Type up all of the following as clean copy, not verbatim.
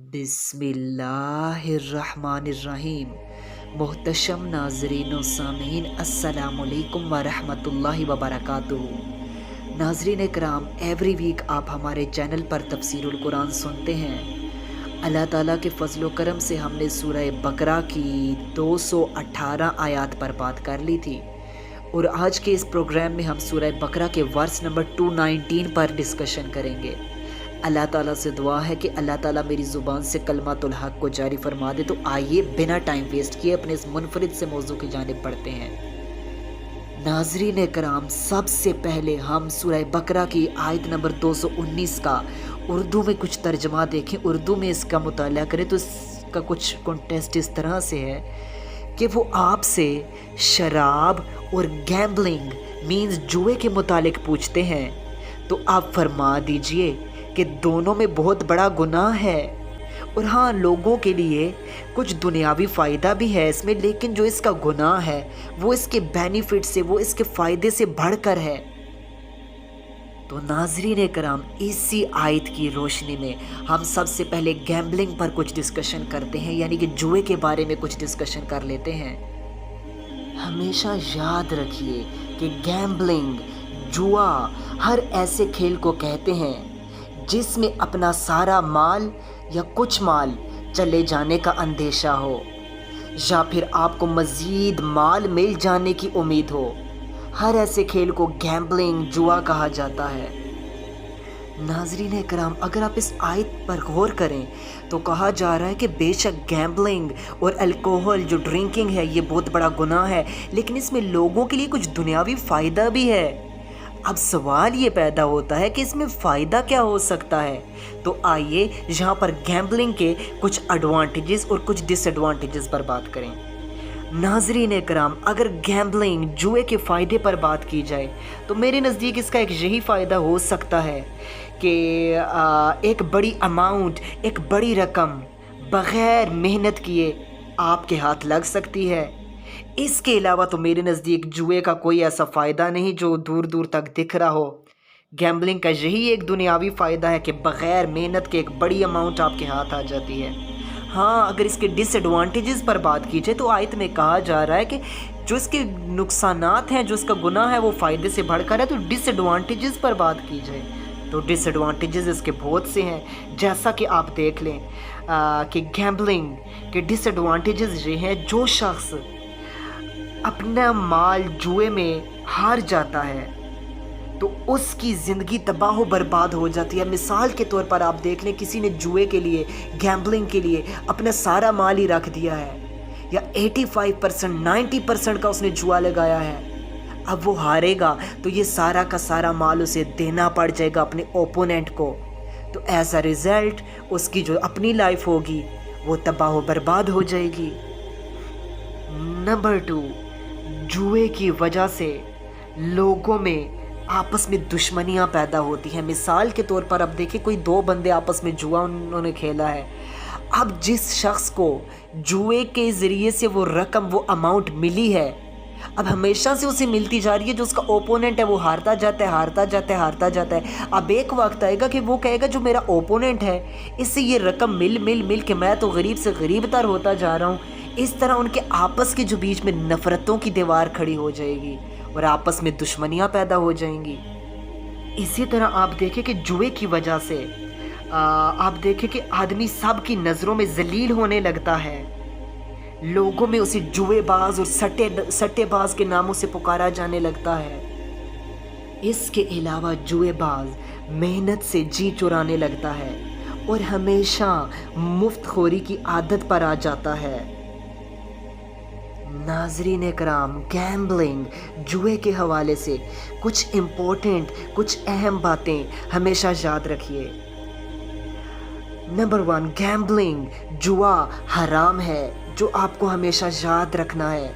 बिस्मिल्लाहिर्रहमानिर्रहीम। मोहतशम नाजरीन व सामीन, अस्सलामुअलैकुम वरहमतुल्लाहि वबरकातुहू। नाजरीन कराम, एवरी वीक आप हमारे चैनल पर तफसीरुल कुरान सुनते हैं। अल्लाह ताला के फ़ज़ल व करम से हमने सूरह बकरा की 218 आयात पर बात कर ली थी और आज के इस प्रोग्राम में हम सूरह बकरा के वर्स नंबर 219 पर डिस्कशन करेंगे। अल्लाह ताला से दुआ है कि अल्लाह ताला मेरी ज़ुबान से कलमातुल हक़ को जारी फरमा दे। तो आइए बिना टाइम वेस्ट किए अपने इस मुनफरिद से मौजू की जानिब बढ़ते हैं। नाज़रीन कराम, सबसे पहले हम सूरह बकरा की आयत नंबर 219 का उर्दू में कुछ तर्जमा देखें, उर्दू में इसका मुताला करें तो इसका कुछ कॉन्टेस्ट इस तरह से है कि वो आपसे शराब और गैम्बलिंग मीन्स जुए के मुतालिक पूछते हैं, तो आप फरमा दीजिए कि दोनों में बहुत बड़ा गुनाह है और हाँ, लोगों के लिए कुछ दुनियावी फ़ायदा भी है इसमें, लेकिन जो इसका गुनाह है वो इसके बेनिफिट से, वो इसके फ़ायदे से बढ़कर है। तो नाज़रीन कराम, इसी आयत की रोशनी में हम सबसे पहले गैम्बलिंग पर कुछ डिस्कशन करते हैं, यानी कि जुए के बारे में कुछ डिस्कशन कर लेते हैं। हमेशा याद रखिए कि गैम्बलिंग, जुआ, हर ऐसे खेल को कहते हैं जिसमें अपना सारा माल या कुछ माल चले जाने का अंदेशा हो या फिर आपको मज़ीद माल मिल जाने की उम्मीद हो। हर ऐसे खेल को गैम्बलिंग, जुआ कहा जाता है। नाज़रीन कराम, अगर आप इस आयत पर गौर करें तो कहा जा रहा है कि बेशक गैम्बलिंग और अल्कोहल जो ड्रिंकिंग है ये बहुत बड़ा गुनाह है, लेकिन इसमें लोगों के लिए कुछ दुनियावी फ़ायदा भी है। अब सवाल ये पैदा होता है कि इसमें फ़ायदा क्या हो सकता है। तो आइए यहाँ पर गैम्बलिंग के कुछ एडवांटेजेस और कुछ डिसएडवांटेजेस पर बात करें। नाज़रीन कराम, अगर गैम्बलिंग, जुए के फ़ायदे पर बात की जाए तो मेरे नज़दीक इसका एक यही फ़ायदा हो सकता है कि एक बड़ी अमाउंट, एक बड़ी रकम बग़ैर मेहनत किए आपके हाथ लग सकती है। इसके अलावा तो मेरे नज़दीक जुए का कोई ऐसा फ़ायदा नहीं जो दूर दूर तक दिख रहा हो। गैम्बलिंग का यही एक दुनियावी फ़ायदा है कि बग़ैर मेहनत के एक बड़ी अमाउंट आपके हाथ आ जाती है। हाँ, अगर इसके डिसएडवांटेजेस पर बात की जाए तो आयत में कहा जा रहा है कि जो इसके नुकसानात हैं, जो इसका गुनाह है वो फ़ायदे से बढ़कर है। तो डिसएडवांटेजेस पर बात की जाए तो डिसएडवांटेजेस इसके बहुत से हैं। जैसा कि आप देख लें कि गैम्बलिंग के डिसएडवांटेजेस ये हैं, जो शख्स अपना माल जुए में हार जाता है तो उसकी ज़िंदगी तबाह बर्बाद हो जाती है। मिसाल के तौर पर आप देख लें, किसी ने जुए के लिए, गैम्बलिंग के लिए अपना सारा माल ही रख दिया है या 85%, 90% का उसने जुआ लगाया है। अब वो हारेगा तो ये सारा का सारा माल उसे देना पड़ जाएगा अपने ओपोनेंट को। तो एज अ रिज़ल्ट उसकी जो अपनी लाइफ होगी वो तबाह बर्बाद हो जाएगी। नंबर 2, जुए की वजह से लोगों में आपस में दुश्मनियां पैदा होती हैं। मिसाल के तौर पर अब देखिए, कोई दो बंदे आपस में जुआ उन्होंने खेला है। अब जिस शख्स को जुए के ज़रिए से वो रकम, वो अमाउंट मिली है, अब हमेशा से उसे मिलती जा रही है। जो उसका ओपोनेंट है वो हारता जाता है, हारता जाता है, हारता जाता है। अब एक वक्त आएगा कि वो कहेगा जो मेरा ओपोनेंट है इससे ये रकम मिल मिल मिल के मैं तो गरीब से गरीब तर होता जा रहा हूँ। इस तरह उनके आपस के जो बीच में नफ़रतों की दीवार खड़ी हो जाएगी और आपस में दुश्मनियां पैदा हो जाएंगी। इसी तरह आप देखें कि जुए की वजह से आप देखें कि आदमी सब की नज़रों में जलील होने लगता है। लोगों में उसे जुएबाज और सट्टेबाज के नामों से पुकारा जाने लगता है। इसके अलावा जुएबाज मेहनत से जी चुराने लगता है और हमेशा मुफ्तखोरी की आदत पर आ जाता है। नाज़रीन कराम, गैम्बलिंग, जुए के हवाले से कुछ इम्पोर्टेंट, कुछ अहम बातें हमेशा याद रखिए। नंबर 1, गैम्बलिंग, जुआ हराम है, जो आपको हमेशा याद रखना है।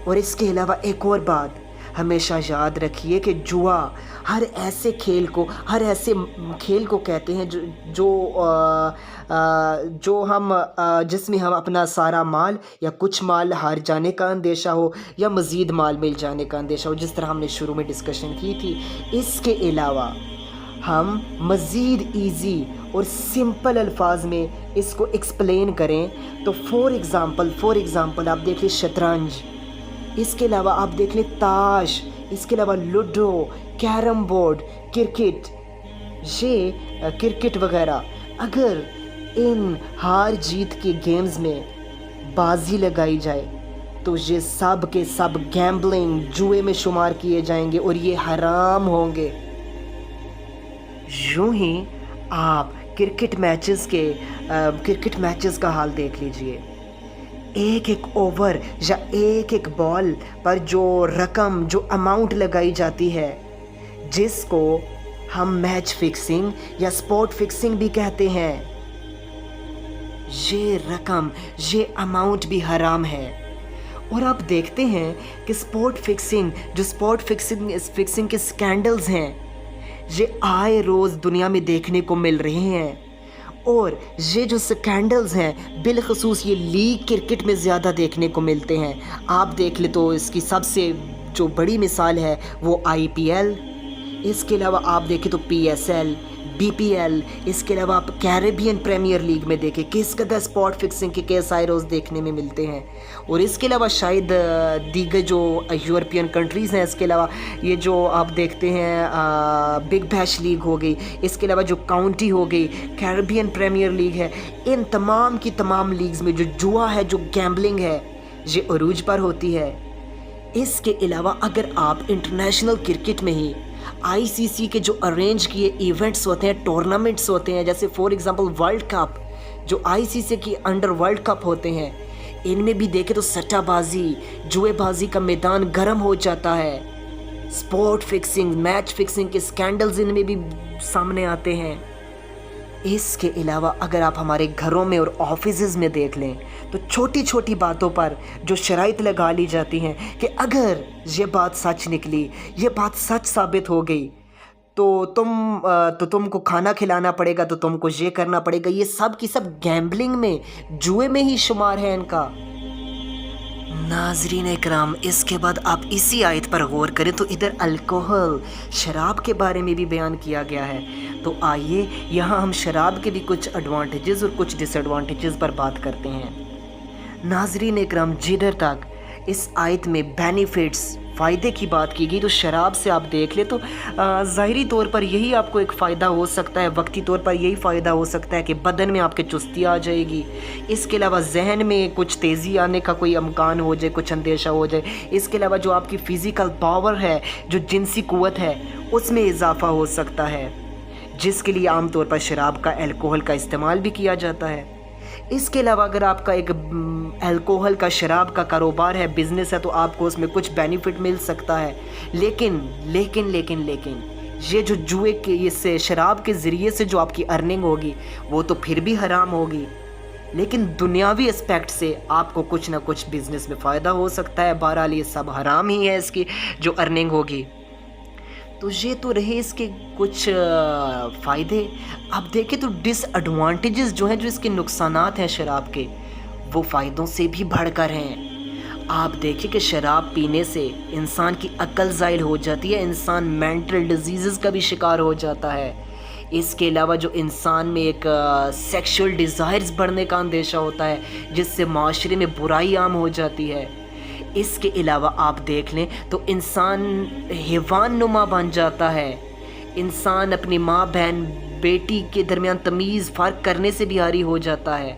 और इसके अलावा एक और बात हमेशा याद रखिए कि जुआ हर ऐसे खेल को कहते हैं जिसमें हम अपना सारा माल या कुछ माल हार जाने का अंदेशा हो या मज़ीद माल मिल जाने का अंदेशा हो, जिस तरह हमने शुरू में डिस्कशन की थी। इसके अलावा ہم مزید ایزی اور سمپل الفاظ میں اس کو ایکسپلین کریں تو فور ایگزامپل آپ دیکھ لیں شطرنج، اس کے علاوہ آپ دیکھ لیں تاش، اس کے علاوہ لوڈو، کیرم بورڈ، کرکٹ وغیرہ. اگر ان ہار جیت کے گیمز میں بازی لگائی جائے تو یہ سب کے سب گیمبلنگ، جوئے میں شمار کیے جائیں گے اور یہ حرام ہوں گے. یوں ہی آپ کرکٹ میچز کا حال دیکھ لیجئے. ایک اوور یا ایک بال پر جو رقم، جو اماؤنٹ لگائی جاتی ہے، جس کو ہم میچ فکسنگ یا سپورٹ فکسنگ بھی کہتے ہیں، یہ رقم، یہ اماؤنٹ بھی حرام ہے. اور آپ دیکھتے ہیں کہ سپورٹ فکسنگ کے سکینڈلز ہیں، یہ آئے روز دنیا میں دیکھنے کو مل رہے ہیں. اور یہ جو سکینڈلز ہیں بالخصوص یہ لیگ کرکٹ میں زیادہ دیکھنے کو ملتے ہیں. آپ دیکھ لیں تو اس کی سب سے جو بڑی مثال ہے وہ IPL. اس کے علاوہ آپ دیکھیں تو PSL، BPL، اس کے علاوہ آپ کیریبین پریمیئر لیگ میں دیکھیں کس قدر سپورٹ فکسنگ کے کیس آئے روز دیکھنے میں ملتے ہیں. اور اس کے علاوہ شاید دیگر جو یورپین کنٹریز ہیں، اس کے علاوہ یہ جو آپ دیکھتے ہیں بگ بیش لیگ ہو گئی، اس کے علاوہ جو کاؤنٹی ہو گئی، کیریبین پریمیئر لیگ ہے، ان تمام کی تمام لیگز میں جو جوا ہے، جو گیمبلنگ ہے، یہ عروج پر ہوتی ہے. اس کے علاوہ اگر آپ انٹرنیشنل کرکٹ میں ہی ICC کے جو ارینج کیے ایونٹس ہوتے ہیں، ٹورنامنٹس ہوتے ہیں، جیسے فور ایگزامپل ورلڈ کپ، جو ICC کی انڈر ورلڈ کپ ہوتے ہیں، ان میں بھی دیکھیں تو سٹہ بازی، جوئے بازی کا میدان گرم ہو جاتا ہے. سپورٹ فکسنگ، میچ فکسنگ کے سکینڈلز ان میں بھی سامنے آتے ہیں. اس کے علاوہ اگر آپ ہمارے گھروں میں اور آفیسز میں دیکھ لیں تو چھوٹی چھوٹی باتوں پر جو شرائط لگا لی جاتی ہیں کہ اگر یہ بات سچ نکلی، یہ بات سچ ثابت ہو گئی تو تم کو کھانا کھلانا پڑے گا، تو تم کو یہ کرنا پڑے گا. یہ سب کی سب گیمبلنگ میں، جوئے میں ہی شمار ہے ان کا. ناظرین اکرام، اس کے بعد آپ اسی آیت پر غور کریں تو ادھر الکوہل، شراب کے بارے میں بھی بیان کیا گیا ہے. تو آئیے یہاں ہم شراب کے بھی کچھ ایڈوانٹیجز اور کچھ ڈس ایڈوانٹیجز پر بات کرتے ہیں. ناظرین اکرام، جدھر تک اس آیت میں بینیفٹس، فائدے کی بات کی گئی تو شراب سے آپ دیکھ لیں تو ظاہری طور پر یہی آپ کو ایک فائدہ ہو سکتا ہے، وقتی طور پر یہی فائدہ ہو سکتا ہے کہ بدن میں آپ کے چستی آ جائے گی. اس کے علاوہ ذہن میں کچھ تیزی آنے کا کوئی امکان ہو جائے، کچھ اندیشہ ہو جائے. اس کے علاوہ جو آپ کی فزیکل پاور ہے، جو جنسی قوت ہے، اس میں اضافہ ہو سکتا ہے، جس کے لیے عام طور پر شراب کا، الکوہل کا استعمال بھی کیا جاتا ہے. اس کے علاوہ اگر آپ کا ایک الکوہل کا، شراب کا کاروبار ہے، بزنس ہے، تو آپ کو اس میں کچھ بینیفٹ مل سکتا ہے. لیکن یہ جو جوئے کے، اس سے شراب کے ذریعے سے جو آپ کی ارننگ ہوگی وہ تو پھر بھی حرام ہوگی. لیکن دنیاوی اسپیکٹ سے آپ کو کچھ نہ کچھ بزنس میں فائدہ ہو سکتا ہے. بہرحال یہ سب حرام ہی ہے، اس کی جو ارننگ ہوگی. تو یہ تو رہے اس کے کچھ فائدے. اب دیکھیں تو ڈس ایڈوانٹیجز جو ہیں، جو اس کے نقصانات ہیں شراب کے، وہ فائدوں سے بھی بڑھ کر ہیں. آپ دیکھیں کہ شراب پینے سے انسان کی عقل زائل ہو جاتی ہے، انسان مینٹل ڈیزیزز کا بھی شکار ہو جاتا ہے. اس کے علاوہ جو انسان میں ایک سیکشول ڈیزائرز بڑھنے کا اندیشہ ہوتا ہے، جس سے معاشرے میں برائی عام ہو جاتی ہے. اس کے علاوہ آپ دیکھ لیں تو انسان حیوان نما بن جاتا ہے. انسان اپنی ماں، بہن، بیٹی کے درمیان تمیز فرق کرنے سے بھی عاری ہو جاتا ہے،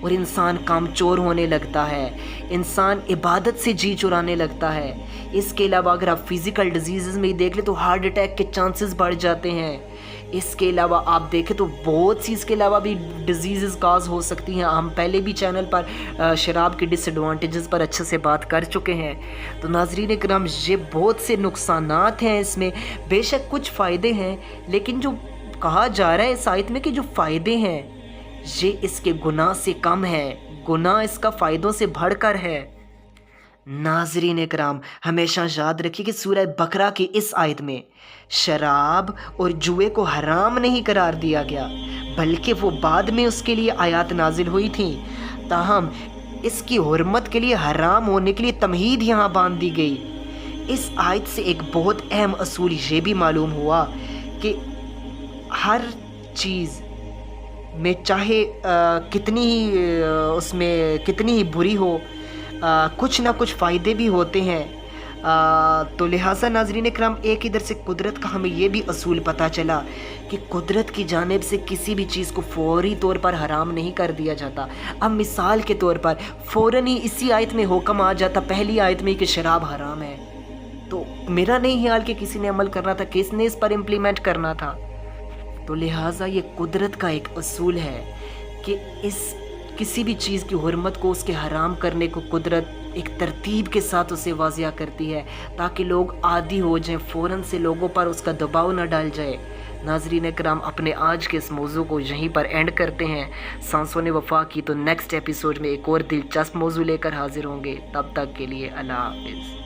اور انسان کامچور ہونے لگتا ہے. انسان عبادت سے جی چرانے لگتا ہے. اس کے علاوہ اگر آپ فزیکل ڈیزیزز میں ہی دیکھ لیں تو ہارٹ اٹیک کے چانسز بڑھ جاتے ہیں. اس کے علاوہ آپ دیکھیں تو بہت سی اس کے علاوہ بھی ڈیزیزز کاز ہو سکتی ہیں. ہم پہلے بھی چینل پر شراب کے ڈس ایڈوانٹیجز پر اچھے سے بات کر چکے ہیں. تو ناظرین اکرام، یہ بہت سے نقصانات ہیں اس میں. بے شک کچھ فائدے ہیں، لیکن جو کہا جا رہا ہے اس آیت میں کہ جو فائدے ہیں یہ اس کے گناہ سے کم ہے، گناہ اس کا فائدوں سے بڑھ کر ہے. ناظرین اکرام، ہمیشہ یاد رکھیے کہ سورہ بقرہ کی اس آیت میں شراب اور جوئے کو حرام نہیں قرار دیا گیا، بلکہ وہ بعد میں اس کے لیے آیات نازل ہوئی تھیں. تاہم اس کی حرمت کے لیے، حرام ہونے کے لیے تمہید یہاں باندھ دی گئی. اس آیت سے ایک بہت اہم اصول یہ بھی معلوم ہوا کہ हर चीज़ में चाहे कितनी ही उसमें कितनी ही बुरी हो, कुछ ना कुछ फ़ायदे भी होते हैं। तो लिहाजा नाज़रीन इकराम, एक इधर से कुदरत का हमें ये भी असूल पता चला कि कुदरत की जानिब से किसी भी चीज़ को फ़ौरी तौर पर हराम नहीं कर दिया जाता। अब मिसाल के तौर पर फ़ौरन ही इसी आयत में हुक्म आ जाता, पहली आयत में, कि शराब हराम है, तो मेरा नहीं ख्याल कि किसी ने अमल करना था, किसने इस पर इम्प्लीमेंट करना था। तो लिहाजा ये कुदरत का एक असूल है कि इस किसी भी चीज़ की हुर्मत को, उसके हराम करने को कुदरत एक तरतीब के साथ उसे वाज़िया करती है ताकि लोग आदी हो जाएं, फ़ौरन से लोगों पर उसका दबाव न डाल जाए। नाज़रीन करम, अपने आज के इस मौजू को यहीं पर एंड करते हैं। सांसों ने वफा की तो नेक्स्ट एपिसोड में एक और दिलचस्प मौजू लेकर हाजिर होंगे। तब तक के लिए अल्लाह हाफ़िज़।